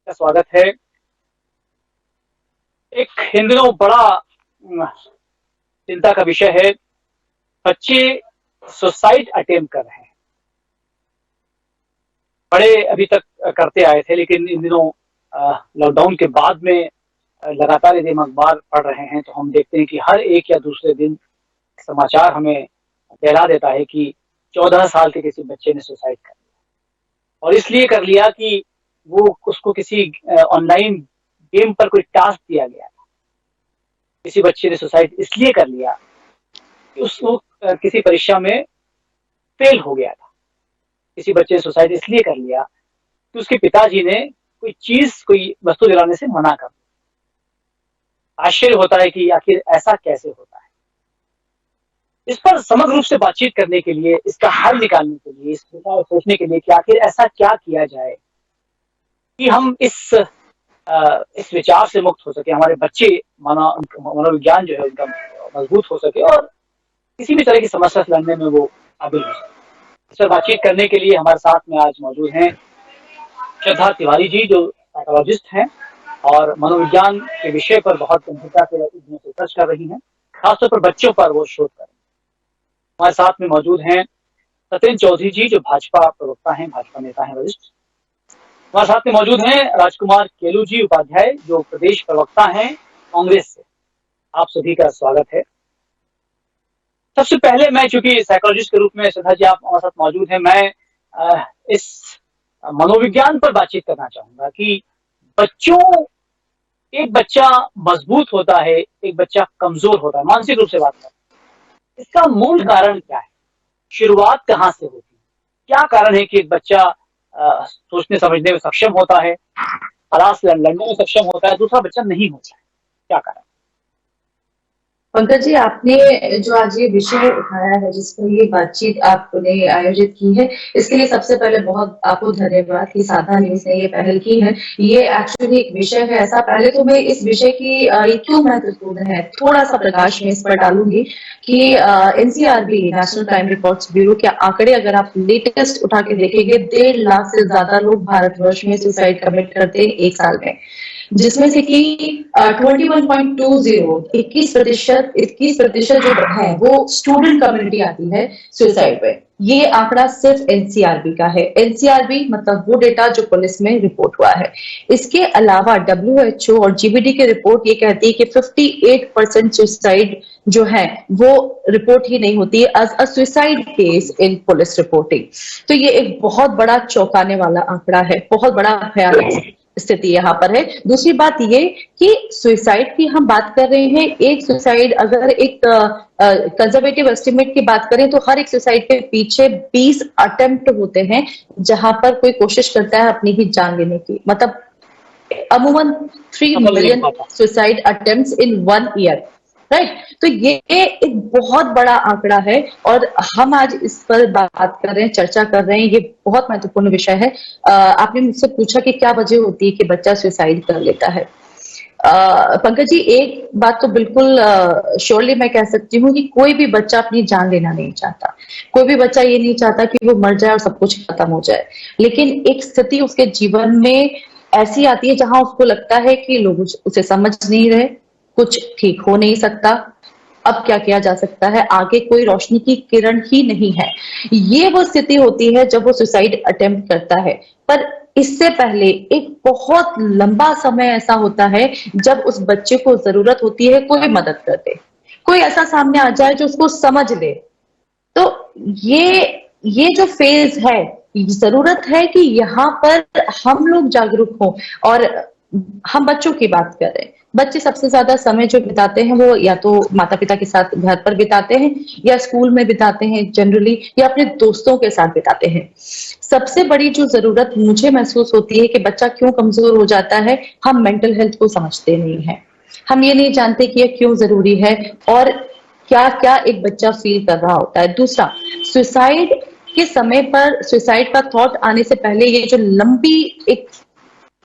का स्वागत है। एक इन दिनों बड़ा चिंता का विषय है। बच्चे सुसाइड अटेम्प्ट कर रहे हैं। बड़े अभी तक करते आए थे, लेकिन इन दिनों लॉकडाउन के बाद में लगातार यदि हम अखबार पढ़ रहे हैं तो हम देखते हैं कि हर एक या दूसरे दिन समाचार हमें बहला देता है कि 14 साल के किसी बच्चे ने सुसाइड कर लिया, और इसलिए कर लिया कि वो उसको किसी ऑनलाइन गेम पर कोई टास्क दिया गया। किसी बच्चे ने सुसाइड इसलिए कर लिया कि उसको किसी परीक्षा में फेल हो गया था। किसी बच्चे ने सुसाइड इसलिए कर लिया कि उसके पिताजी ने कोई वस्तु दिलाने से मना कर दिया। आश्चर्य होता है कि आखिर ऐसा कैसे होता है। इस पर समग्र रूप से बातचीत करने के लिए, इसका हल निकालने के लिए, इस पर सोचने के लिए कि आखिर ऐसा क्या किया जाए कि हम इस विचार से मुक्त हो सके, हमारे बच्चे मनोविज्ञान जो है उनका मजबूत हो सके और किसी भी तरह की समस्या से लड़ने में वो काबिल हो सके। इस पर बातचीत करने के लिए हमारे साथ में आज मौजूद हैं श्रद्धा तिवारी जी, जो साइकोलॉजिस्ट हैं और मनोविज्ञान के विषय पर बहुत गंभीरता से रिसर्च कर रही हैं। खासतौर पर बच्चों पर वो शोध कर रही हैं। हमारे साथ में मौजूद हैं सत्येंद्र चौधरी जी, जो भाजपा प्रवक्ता हैं, भाजपा नेता हैं, वरिष्ठ। हमारे साथ में मौजूद हैं राजकुमार केलू जी, उपाध्याय, जो प्रदेश प्रवक्ता हैं कांग्रेस से। आप सभी का स्वागत है। सबसे पहले मैं, चूंकि साइकोलॉजिस्ट के रूप में श्रद्धा जी आप हमारे साथ मौजूद हैं, मैं इस मनोविज्ञान पर बातचीत करना चाहूंगा कि एक बच्चा मजबूत होता है, एक बच्चा कमजोर होता है, मानसिक रूप से बात करें, इसका मूल कारण क्या है? शुरुआत कहाँ से होती है? क्या कारण है कि एक बच्चा सोचने समझने में सक्षम होता है, हालात से लड़ने में सक्षम होता है, दूसरा बच्चा नहीं होता है? क्या कारण? पंकज जी, आपने जो आज ये विषय उठाया है, जिस पर ये बातचीत आपने आयोजित की है, इसके लिए सबसे पहले बहुत आपको धन्यवाद कि साधा न्यूज ने ये पहल की है। ये एक्चुअली एक विषय है ऐसा। पहले तो मैं इस विषय की ये क्यों महत्वपूर्ण है थोड़ा सा प्रकाश में इस पर डालूंगी कि NCRB, national crime records bureau के आंकड़े अगर आप लेटेस्ट उठा के देखेंगे, 1.5 लाख से ज्यादा लोग भारतवर्ष में सुसाइड कमिट करते हैं एक साल में, जिसमें से कि 21.20 21% जो है वो स्टूडेंट कम्युनिटी आती है सुसाइड पे। ये आंकड़ा सिर्फ एनसीआरबी का है। एनसीआरबी मतलब वो डेटा जो पुलिस में रिपोर्ट हुआ है। इसके अलावा डब्ल्यूएचओ और जीबीडी की रिपोर्ट ये कहती है कि 58% सुसाइड जो है वो रिपोर्ट ही नहीं होती है as a suicide case in police reporting. तो ये एक बहुत बड़ा चौंकाने वाला आंकड़ा है, बहुत बड़ा भयानक स्थिति यहाँ पर है। दूसरी बात ये कि सुसाइड की हम बात कर रहे हैं, एक सुसाइड अगर एक कंजर्वेटिव एस्टिमेट की बात करें तो हर एक सुसाइड के पीछे 20 अटेम्प्ट होते हैं जहां पर कोई कोशिश करता है अपनी ही जान लेने की। मतलब अमूमन 3 मिलियन सुसाइड अटेम्प्ट्स इन 1 ईयर, राइट? तो ये एक बहुत बड़ा आंकड़ा है और हम आज इस पर बात कर रहे हैं, चर्चा कर रहे हैं। ये बहुत महत्वपूर्ण विषय है। आपने मुझसे पूछा कि क्या वजह होती है कि बच्चा सुसाइड कर लेता है। पंकज जी, एक बात तो बिल्कुल श्योरली मैं कह सकती हूँ कि कोई भी बच्चा अपनी जान लेना नहीं चाहता। कोई भी बच्चा ये नहीं चाहता कि वो मर जाए और सब कुछ खत्म हो जाए। लेकिन एक स्थिति उसके जीवन में ऐसी आती है जहां उसको लगता है कि लोग उसे समझ नहीं रहे, कुछ ठीक हो नहीं सकता, अब क्या किया जा सकता है, आगे कोई रोशनी की किरण ही नहीं है। ये वो स्थिति होती है जब वो सुसाइड अटेम्प्ट करता है। पर इससे पहले एक बहुत लंबा समय ऐसा होता है जब उस बच्चे को जरूरत होती है कोई मदद कर दे, कोई ऐसा सामने आ जाए जो उसको समझ ले। तो ये जो फेज है, जरूरत है कि यहाँ पर हम लोग जागरूक हों। और हम बच्चों की बात कर रहे हैं। बच्चे सबसे ज्यादा समय जो बिताते हैं वो या तो माता पिता के साथ घर पर बिताते हैं, या स्कूल में बिताते हैं जनरली, या अपने दोस्तों के साथ बिताते हैं। सबसे बड़ी जो जरूरत मुझे महसूस होती है कि बच्चा क्यों कमजोर हो जाता है, हम मेंटल हेल्थ को समझते नहीं है। हम ये नहीं जानते कि ये क्यों जरूरी है और क्या क्या एक बच्चा फील कर रहा होता है। दूसरा, सुसाइड के समय पर, सुसाइड का थॉट आने से पहले ये जो लंबी एक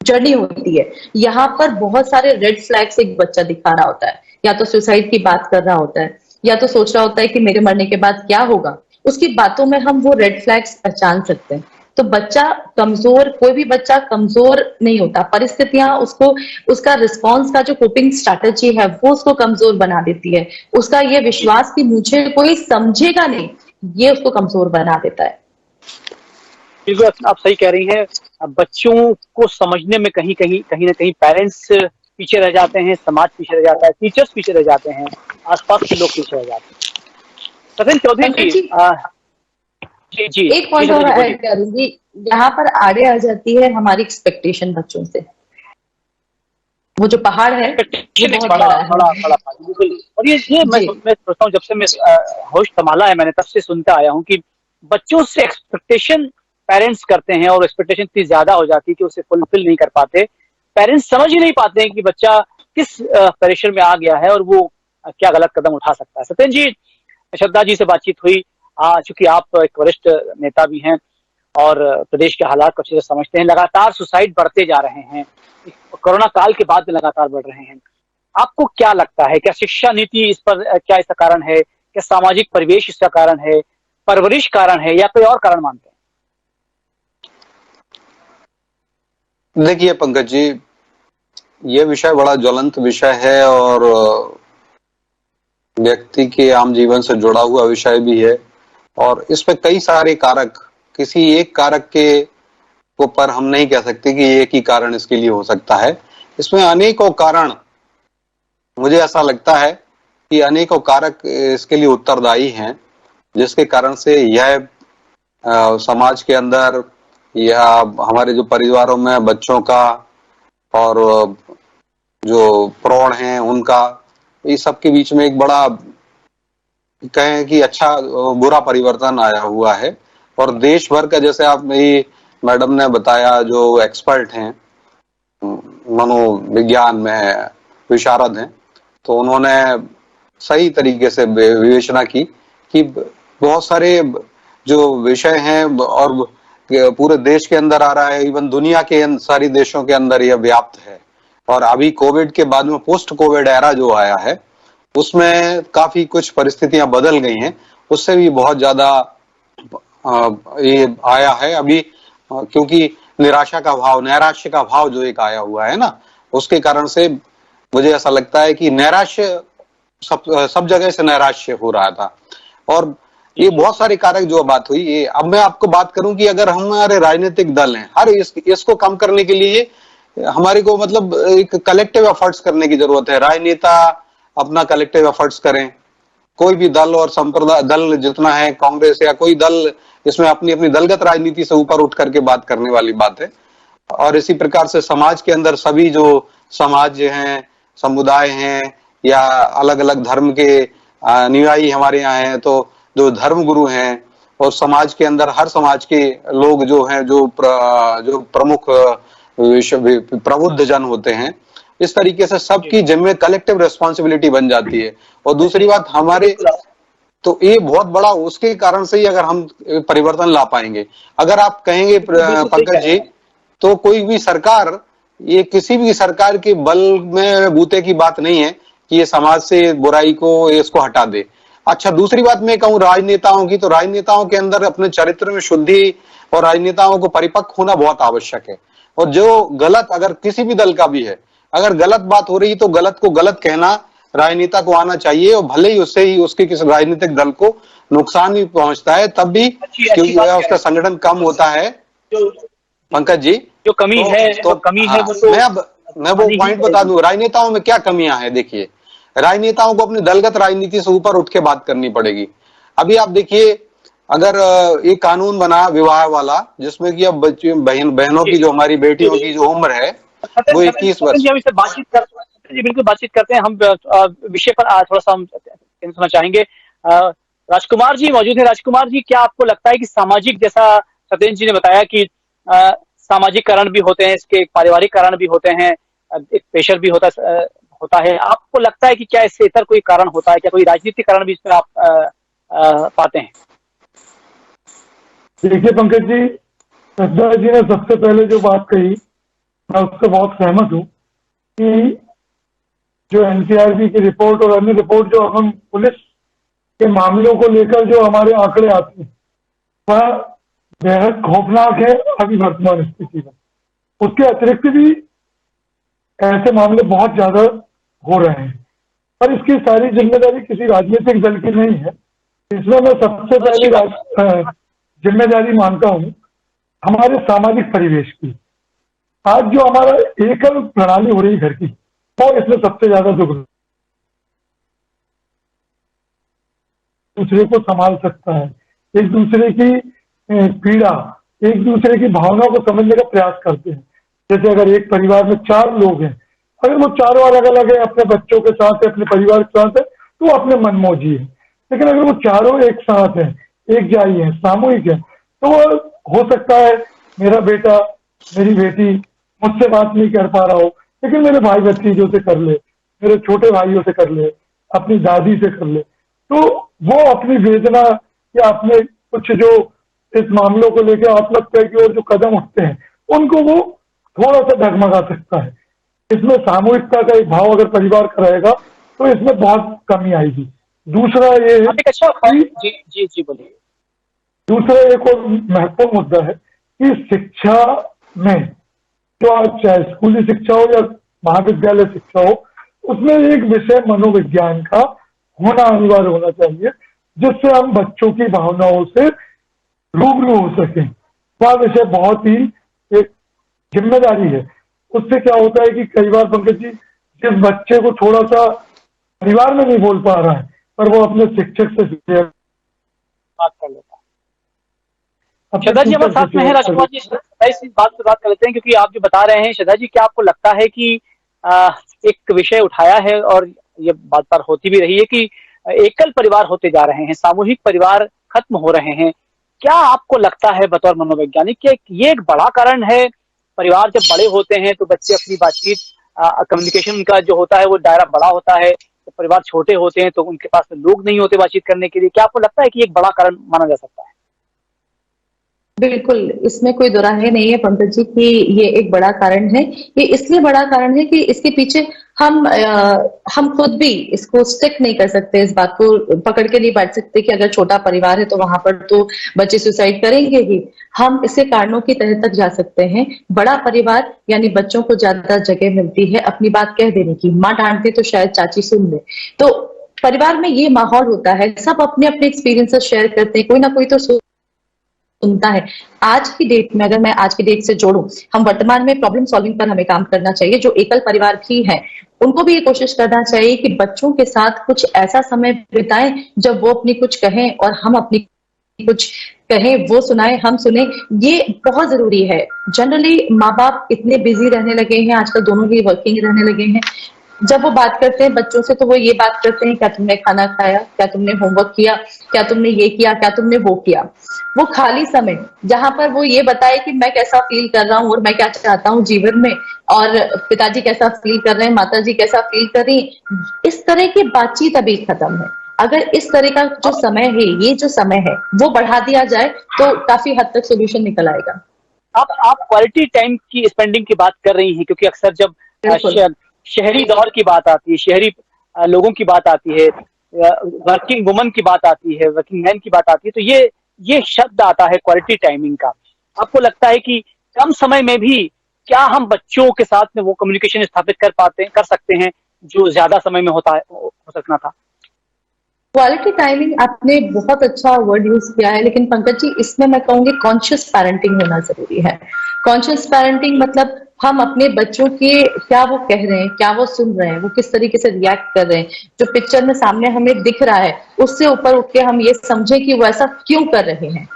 जर्नी होती है, यहाँ पर बहुत सारे रेड फ्लैग्स एक बच्चा दिखा रहा होता है। या तो सुसाइड की बात कर रहा होता है, या तो सोच रहा होता है कि मेरे मरने के बाद क्या होगा। उसकी बातों में हम वो रेड फ्लैग्स पहचान सकते हैं। तो बच्चा कमजोर, कोई भी बच्चा कमजोर नहीं होता, परिस्थितियां उसको, उसका रिस्पॉन्स का जो कोपिंग स्ट्रैटेजी है वो उसको कमजोर बना देती है। उसका ये विश्वास कि मुझे कोई समझेगा नहीं, ये उसको कमजोर बना देता है। बिल्कुल आप सही कह रही हैं। अब बच्चों को समझने में कहीं ना कहीं पेरेंट्स पीछे रह जाते हैं, समाज पीछे रह जाता है, टीचर्स पीछे रह जाते हैं, आसपास के लोग पीछे रह जाते हैं। सचिन चौधरी पंकज जी, जी, जी जी एक जी पॉइंट सचिन और जी बोलिए। ऐड करूंगी, यहाँ पर आगे आ जाती है हमारी एक्सपेक्टेशन बच्चों से। वो जो पहाड़ है वो एक्सपेक्टेशन एक बहुत बड़ा बड़ा है। बड़ा बड़ा part है, बिल्कुल। और ये जी, मैं सोचता हूँ, जब से मैं होश संभाला है मैंने, तब से सुनता आया हूँ कि बच्चों से एक्सपेक्टेशन पेरेंट्स करते हैं, और एक्सपेक्टेशन इतनी ज्यादा हो जाती है कि उसे फुलफिल नहीं कर पाते। पेरेंट्स समझ ही नहीं पाते हैं कि बच्चा किस प्रेशर में आ गया है, और वो क्या गलत कदम उठा सकता है। सत्येंद्र जी, श्रद्धा जी से बातचीत हुई, चूंकि आप एक वरिष्ठ नेता भी हैं और प्रदेश के हालात को अच्छे से समझते हैं, लगातार सुसाइड बढ़ते जा रहे हैं, कोरोना काल के बाद में लगातार बढ़ रहे हैं। आपको क्या लगता है, क्या शिक्षा नीति इस पर, क्या इसका कारण है, क्या सामाजिक परिवेश इसका कारण है, परवरिश कारण है, या कोई और कारण मानते हैं? देखिए पंकज जी, ये विषय बड़ा ज्वलंत विषय है और व्यक्ति के आम जीवन से जुड़ा हुआ विषय भी है, और इसमें कई सारे कारक, किसी एक कारक के ऊपर हम नहीं कह सकते कि एक ही कारण इसके लिए हो सकता है। इसमें अनेकों कारण, मुझे ऐसा लगता है कि अनेकों कारक इसके लिए उत्तरदायी हैं, जिसके कारण से यह समाज के अंदर या हमारे जो परिवारों में बच्चों का और जो प्रौढ़ हैं उनका, इस सब के बीच में एक बड़ा, कहें कि अच्छा बुरा परिवर्तन आया हुआ है। और देश भर का, जैसे आप मेरी मैडम ने बताया, जो एक्सपर्ट हैं मनोविज्ञान में विशारद हैं, तो उन्होंने सही तरीके से विवेचना की कि बहुत सारे जो विषय हैं और पूरे देश के अंदर आ रहा है, इवन दुनिया के सारी देशों के अंदर यह व्याप्त है। और अभी कोविड के बाद में पोस्ट कोविड एरा जो आया है, उसमें काफी कुछ परिस्थितियां बदल गई हैं, उससे भी बहुत ज्यादा ये आया है अभी, क्योंकि निराशा का भाव, नैराश्य का भाव जो एक आया हुआ है ना, उसके कारण से मुझे ऐसा लगता है कि नैराश्य सब जगह से नैराश्य हो रहा था। और ये बहुत सारे कारक जो बात हुई, ये अब मैं आपको बात करूं कि अगर हमारे राजनीतिक दल हैं, हर इसको कम करने के लिए हमारे को मतलब एक कलेक्टिव एफर्ट्स करने की जरूरत है। राजनेता अपना कलेक्टिव एफर्ट्स करें, कोई भी दल और संप्रदाय, दल जितना है, कांग्रेस या कोई दल, इसमें अपनी अपनी दलगत राजनीति से ऊपर उठ करके बात करने वाली बात है। और इसी प्रकार से समाज के अंदर सभी जो समाज हैं, समुदाय हैं, या अलग अलग धर्म के अनुयायी हमारे यहाँ हैं, तो जो धर्म गुरु हैं, और समाज के अंदर हर समाज के लोग जो हैं, जो प्रमुख प्रबुद्ध जन होते हैं, इस तरीके से सबकी जिम्मे कलेक्टिव रिस्पॉन्सिबिलिटी बन जाती है। और दूसरी बात, हमारे तो ये बहुत बड़ा, उसके कारण से ही अगर हम परिवर्तन ला पाएंगे। अगर आप कहेंगे पंकज जी, तो कोई भी सरकार, ये किसी भी सरकार के बल में बूते की बात नहीं है कि ये समाज से बुराई को, इसको हटा दे। अच्छा, दूसरी बात मैं कहूँ राजनेताओं की, तो राजनेताओं के अंदर अपने चरित्र में शुद्धि और राजनेताओं को परिपक्व होना बहुत आवश्यक है। और जो गलत, अगर किसी भी दल का भी है, अगर गलत बात हो रही तो गलत को गलत कहना राजनेता को आना चाहिए, और भले ही उससे ही उसके किसी राजनीतिक दल को नुकसान भी पहुंचता है, तब भी क्योंकि उसका संगठन कम होता है। पंकज जी, जो कमी है, जो कमी है वो तो मैं वो पॉइंट बता दूं, राजनेताओं में क्या कमियां हैं। देखिए, राजनेताओं को अपनी दलगत राजनीति से ऊपर उठ के बात करनी पड़ेगी। अभी आप देखिए, अगर एक कानून बना विवाह वाला, जिसमें कि अब बहनों की, जो हमारी बेटियों की जो उम्र है वो 21 वर्ष। जी बिल्कुल, बातचीत करते हैं हम विषय पर। थोड़ा सा हम सुनना चाहेंगे। राजकुमार जी मौजूद है। राजकुमार जी, क्या आपको लगता है कि सामाजिक, जैसा सत्येंद्र जी ने बताया कि सामाजिक कारण भी होते हैं, इसके पारिवारिक कारण भी होते हैं, एक प्रेशर भी होता है, आपको लगता है कि क्या इससे इतर कोई कारण होता है, क्या कोई राजनीतिक कारण भी इसमें आप पाते हैं? देखिए पंकज जी, श्रद्धा जी ने सबसे पहले जो बात कही, मैं उससे बहुत सहमत हूँ कि जो एनसीआरबी की रिपोर्ट और अन्य रिपोर्ट जो हम पुलिस के मामलों को लेकर जो हमारे आंकड़े आते हैं, वह बेहद खौफनाक है अभी वर्तमान स्थिति में। उसके अतिरिक्त भी ऐसे मामले बहुत ज्यादा हो रहे हैं, पर इसकी सारी जिम्मेदारी किसी राजनीतिक दल की नहीं है। इसमें मैं सबसे पहले जिम्मेदारी मानता हूं हमारे सामाजिक परिवेश की। आज जो हमारा एकल प्रणाली हो रही घर की, वो इसमें सबसे ज्यादा दुख, दूसरे को संभाल सकता है, एक दूसरे की पीड़ा, एक दूसरे की भावनाओं को समझने का प्रयास करते हैं। जैसे अगर एक परिवार में 4 लोग हैं, अगर वो चारों अलग अलग है, अपने बच्चों के साथ है, अपने परिवार के साथ है, तो वो अपने मनमौजी है। लेकिन अगर वो चारों एक साथ है, एक जाई है, सामूहिक है, तो वो हो सकता है मेरा बेटा, मेरी बेटी मुझसे बात नहीं कर पा रहा हो, लेकिन मेरे भाई भतीजों से कर ले, मेरे छोटे भाइयों से कर ले, अपनी दादी से कर ले, तो वो अपनी वेदना या अपने कुछ जो इस मामलों को लेकर आत्महत्या की ओर जो कदम उठते हैं, उनको वो थोड़ा सा डगमगा सकता है। इसमें सामूहिकता का एक भाव अगर परिवार का रहेगा तो इसमें बहुत कमी आएगी। दूसरा ये है जी बोलिए। दूसरा एक और महत्वपूर्ण मुद्दा है कि शिक्षा में, जो आज चाहे स्कूली शिक्षा हो या महाविद्यालय शिक्षा हो, उसमें एक विषय मनोविज्ञान का होना अनिवार्य होना चाहिए, जिससे हम बच्चों की भावनाओं से रूबरू हो सकें। वह विषय बहुत ही एक जिम्मेदारी है। उससे क्या होता है कि कई बार पंकज जी, जिस बच्चे को थोड़ा सा परिवार में नहीं बोल पा रहा है, पर वो अपने शिक्षक से बात कर लेता है। श्रद्धा जी हमारे साथ में है, राजकुमार जी इस बात पे बात कर लेते हैं, क्योंकि आप जो बता रहे हैं श्रद्धा जी, क्या आपको लगता है कि एक विषय उठाया है और ये बात बार होती भी रही है कि एकल परिवार होते जा रहे हैं, सामूहिक परिवार खत्म हो रहे हैं। क्या आपको लगता है बतौर मनोवैज्ञानिक कि ये एक बड़ा कारण है? परिवार जब बड़े होते हैं तो बच्चे अपनी बातचीत, कम्युनिकेशन का जो होता है वो दायरा बड़ा होता है, तो परिवार छोटे होते हैं तो उनके पास लोग नहीं होते बातचीत करने के लिए। क्या आपको लगता है कि एक बड़ा कारण माना जा सकता है? बिल्कुल, इसमें कोई दोराहे नहीं है पंकज जी कि ये एक बड़ा कारण है। ये इसलिए बड़ा कारण है कि इसके पीछे हम खुद भी इसको स्टिक नहीं कर सकते, इस बात को पकड़ के नहीं बैठ सकते कि अगर छोटा परिवार है तो वहां पर तो बच्चे सुसाइड करेंगे ही। हम इसके कारणों की तह तक जा सकते हैं। बड़ा परिवार यानी बच्चों को ज्यादा जगह मिलती है अपनी बात कह देने की। माँ डांटती तो शायद चाची सुन ले, तो परिवार में ये माहौल होता है, सब अपने अपने एक्सपीरियंसेस शेयर करते हैं, कोई ना कोई तो सुनता है। आज की डेट में, अगर मैं आज की डेट से जोड़ूं, हम वर्तमान में प्रॉब्लम सॉल्विंग पर हमें काम करना चाहिए। जो एकल परिवार भी है उनको भी ये कोशिश करना चाहिए कि बच्चों के साथ कुछ ऐसा समय बिताएं जब वो अपनी कुछ कहें और हम अपनी कुछ कहें, वो सुनाए हम सुने। ये बहुत जरूरी है। जनरली माँ बाप इतने बिजी रहने लगे हैं आजकल, दोनों ही वर्किंग रहने लगे हैं। जब वो बात करते हैं बच्चों से तो वो ये बात करते हैं, क्या तुमने खाना खाया, क्या तुमने होमवर्क किया, क्या तुमने ये किया, क्या तुमने वो किया। वो खाली समय जहां पर वो ये बताए कि मैं कैसा फील कर रहा हूँ और मैं क्या चाहता हूँ जीवन में, और पिताजी कैसा फील कर रहे हैं, माता जी कैसा फील कर रही, इस तरह की बातचीत अभी खत्म है। अगर इस तरह का जो समय है, ये जो समय है वो बढ़ा दिया जाए तो काफी हद तक सोल्यूशन निकल आएगा। आप क्वालिटी टाइम की स्पेंडिंग की बात कर रही हैं, क्योंकि अक्सर जब शहरी दौर की बात आती है, शहरी लोगों की बात आती है, वर्किंग वुमन की बात आती है, वर्किंग मैन की बात आती है, तो ये शब्द आता है क्वालिटी टाइमिंग का। आपको लगता है कि कम समय में भी क्या हम बच्चों के साथ में वो कम्युनिकेशन स्थापित कर सकते हैं जो ज्यादा समय में हो सकना था? क्वालिटी टाइमिंग आपने बहुत अच्छा वर्ड यूज किया है, लेकिन पंकज जी इसमें मैं कहूंगी कॉन्शियस पेरेंटिंग होना जरूरी है। कॉन्शियस पेरेंटिंग मतलब हम अपने बच्चों के क्या वो कह रहे हैं, क्या वो सुन रहे हैं, वो किस तरीके से रिएक्ट कर रहे हैं, जो पिक्चर में सामने हमें दिख रहा है उससे ऊपर उठ के हम ये समझे कि वो ऐसा क्यों कर रहे हैं,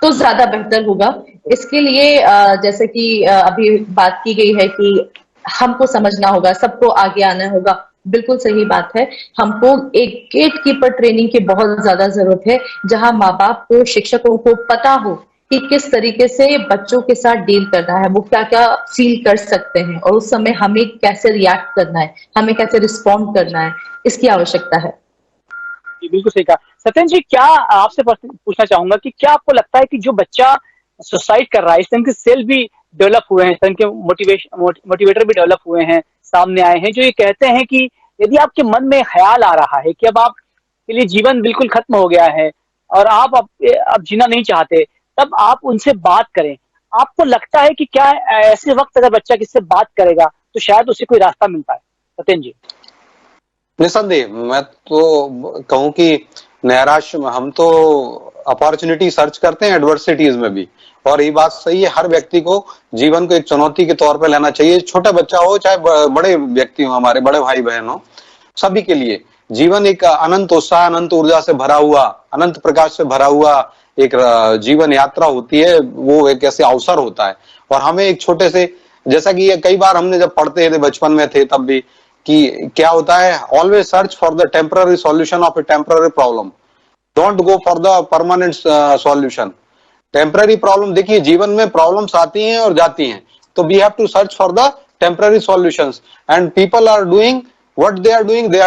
तो ज्यादा बेहतर होगा। इसके लिए जैसे कि अभी बात की गई है कि हमको समझना होगा, सबको आगे आना होगा, बिल्कुल सही बात है। हमको एक गेट कीपर ट्रेनिंग की बहुत ज्यादा जरूरत है, जहां माँ बाप को, शिक्षकों को पता हो कि किस तरीके से बच्चों के साथ डील करना है, वो क्या क्या फील कर सकते हैं और उस समय हमें कैसे रिएक्ट करना है, हमें कैसे रिस्पॉन्ड करना है, इसकी आवश्यकता है। बिल्कुल सही कहा। सत्यन जी, क्या आपसे पूछना चाहूंगा कि क्या आपको लगता है कि जो बच्चा सुसाइड कर रहा है, इस तरह के सेल भी डेवलप हुए हैं, इस तरह के मोटिवेटर भी डेवलप हुए हैं, सामने आए हैं, जो ये कहते हैं कि यदि आपके मन में ख्याल आ रहा है कि अब आपके लिए जीवन बिल्कुल खत्म हो गया है और आप अब जीना नहीं चाहते, तब आप उनसे बात करें। आपको लगता है कि क्या ऐसे वक्त अगर बच्चा किससे बात करेगा तो शायद उसे कोई रास्ता मिल पाए? सत्येंद्र जी। निसंदेह मैं तो कहूं कि नैराश्य में हम तो अपॉर्चुनिटी सर्च करते हैं एडवर्सिटीज में भी, और ये बात सही है, हर व्यक्ति को जीवन को एक चुनौती के तौर पे लेना चाहिए, छोटा बच्चा हो चाहे बड़े व्यक्ति हो, हमारे बड़े भाई बहन हो, सभी के लिए जीवन एक अनंत उत्साह, अनंत ऊर्जा से भरा हुआ, अनंत प्रकाश से भरा हुआ एक जीवन यात्रा होती है। वो एक ऐसे अवसर होता है, और हमें एक छोटे से, जैसा कि ये कई बार हमने जब पढ़ते थे, बचपन में थे तब भी, कि क्या होता है, always search for the temporary solution of a temporary problem, don't go for the permanent solution. Temporary problem, देखिए जीवन में प्रॉब्लम्स आती हैं और जाती हैं, तो we have to search for the temporary solutions, and people are doing what they are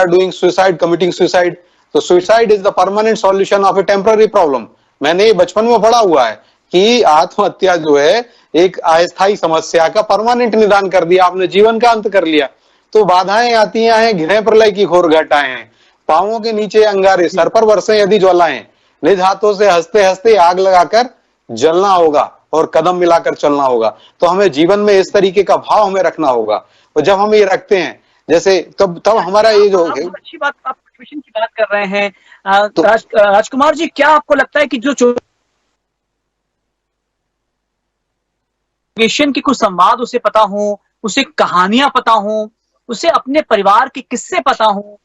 doing suicide, committing suicide. तो suicide is the permanent solution of a temporary problem. मैंने ये बचपन में पढ़ा हुआ है कि आत्महत्या जो है एक अस्थायी समस्या का परमानेंट निदान कर दिया आपने, जीवन का अंत कर लिया। तो बाधाएं आती हैं, घिरे प्रलय की घोर घटाएं हैं, पांवों के नीचे अंगारे, सर पर बरसे यदि ज्वालाएं, निज हाथों से हंसते हंसते आग लगाकर जलना होगा और कदम मिलाकर चलना होगा। तो हमें जीवन में इस तरीके का भाव हमें रखना होगा, और जब हम ये रखते हैं जैसे तब हमारा ये जो अच्छी बात, आप मोटिवेशन की बात कर रहे हैं। राजकुमार जी, क्या आपको लगता है कि जो मोटिवेशन के कुछ संवाद उसे पता हो, उसे कहानियां पता हो, उसे अपने परिवार के किस्से पता हो,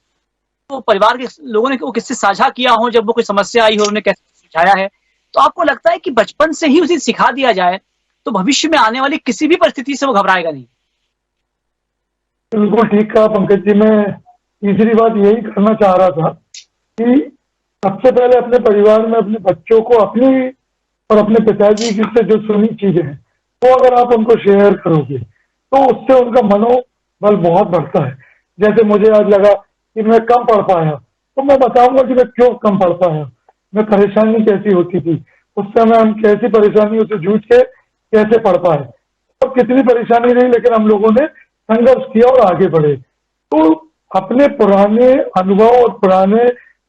तो परिवार के लोगों ने वो किस्से साझा किया हो जब वो कोई समस्या आई हो, उन्हें कैसे सुलझाया है, तो आपको लगता है कि बचपन से ही उसे सिखा दिया जाए तो भविष्य में आने वाली किसी भी परिस्थिति से वो घबराएगा नहीं? बिल्कुल ठीक कहा पंकज जी। मैं तीसरी बात यही करना चाह रहा था कि सबसे पहले अपने परिवार में अपने बच्चों को अपनी और अपने पिताजी से जो सुनी चीजें हैं वो अगर आप उनको शेयर करोगे तो उससे उनका मनोबल बहुत बढ़ता है। जैसे मुझे आज लगा कि मैं कम पढ़ पाया, तो मैं बताऊंगा कि मैं क्यों कम पढ़ पाया, मैं परेशानी कैसी होती थी, उस समय हम कैसी परेशानियों से जूझ के कैसे पढ़ पाए, और कितनी परेशानी रही लेकिन हम लोगों ने संघर्ष किया और आगे बढ़े। तो अपने पुराने अनुभव और पुराने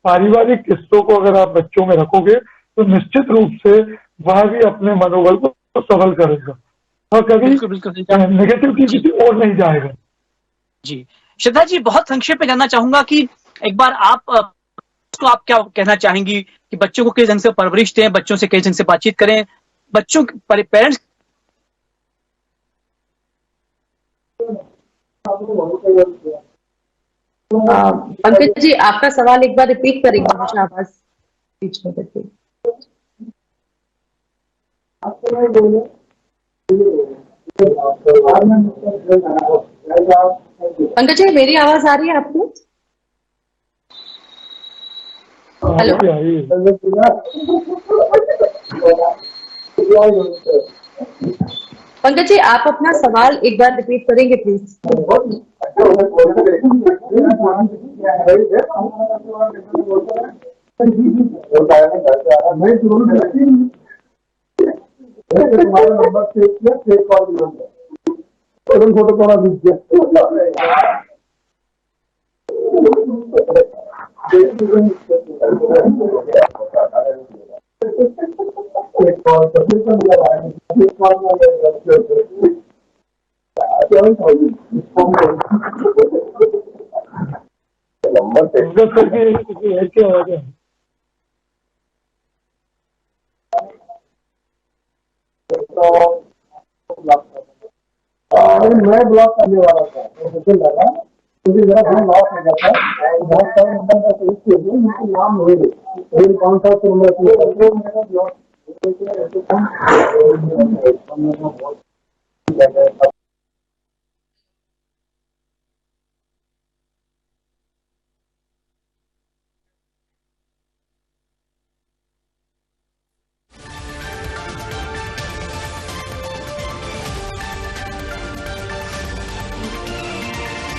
पारिवारिक किस्सों को अगर आप बच्चों में रखोगे तो निश्चित रूप से वह भी अपने मनोबल को सबल करेगा और कभी नेगेटिविटी की ओर नहीं जाएगा। जी श्रद्धा जी, बहुत संक्षेप में जानना चाहूंगा कि एक बार आप तो आप क्या कहना चाहेंगी कि बच्चों को किस ढंग से परवरिश दें, बच्चों से किस ढंग से बातचीत करें, बच्चों पेरेंट्स? पंकज जी, आपका सवाल एक बार रिपीट करेंगे, मुझे आवाज बीच में करके। पंकज जी, मेरी आवाज आ रही है आपको? हेलो पंकज जी, आप अपना सवाल एक बार रिपीट करेंगे प्लीज? मैं ब्लॉक करने वाला था, मुझे लगा क्योंकि मेरा फोन लॉक हो जाता है, बहुत सारे नंबर का उनके नाम नहीं है, फिर कौन सा ब्लॉक